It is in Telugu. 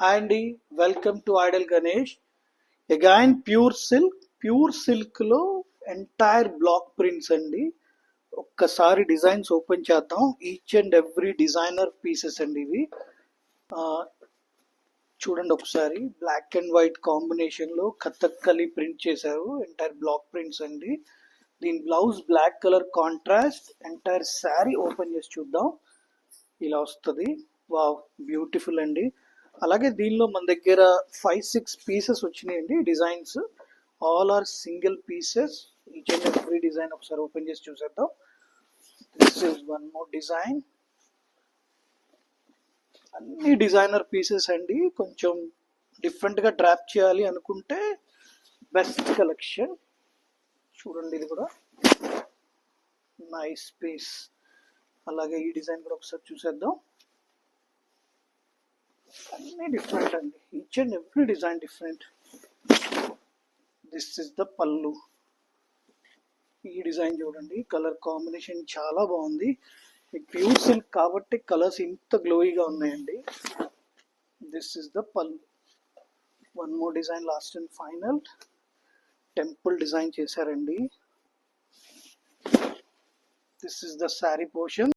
హాయ్ అండి, welcome to Idol Ganesh. Again pure silk లో ఎంటైర్ బ్లాక్ ప్రింట్స్ అండి. ఒక్కసారి డిజైన్స్ ఓపెన్ చేద్దాం. Each and every designer pieces అండి ఇవి. ఆ, చూడండి ఒకసారి, బ్లాక్ అండ్ వైట్ కాంబినేషన్ లో కథక్కలి ప్రింట్ చేశారు. ఎంటైర్ బ్లాక్ ప్రింట్స్ అండి. దీని blouse black colour contrast. Entire sari open చేసి చూద్దాం. ఇలా వస్తుంది. వావ్, బ్యూటిఫుల్ అండి. అలాగే దీనిలో మన దగ్గర 5-6 పీసెస్ వచ్చినాయండి designs. All are single pieces. Each and every design ఒకసారి ఓపెన్ చేసి చూసేద్దాం. This is one more design. అన్ని డిజైనర్ పీసెస్ అండి. కొంచెం డిఫరెంట్ గా డ్రాప్ చేయాలి అనుకుంటే బెస్ట్ కలెక్షన్. చూడండి, ఇది కూడా నైస్ పీస్. అలాగే ఈ డిజైన్ కూడా ఒకసారి చూసేద్దాం. అన్ని డిఫరెంట్ అండి. Each and every design different. This is the పల్లు. ఈ డిజైన్ చూడండి, కలర్ కాంబినేషన్ చాలా బాగుంది. ప్యూర్ సిల్క్ కాబట్టి కలర్స్ ఇంత గ్లోయిగా ఉన్నాయండి. This is the pallu. One more design, last and final. Temple design చేశారండి. This is the sari portion.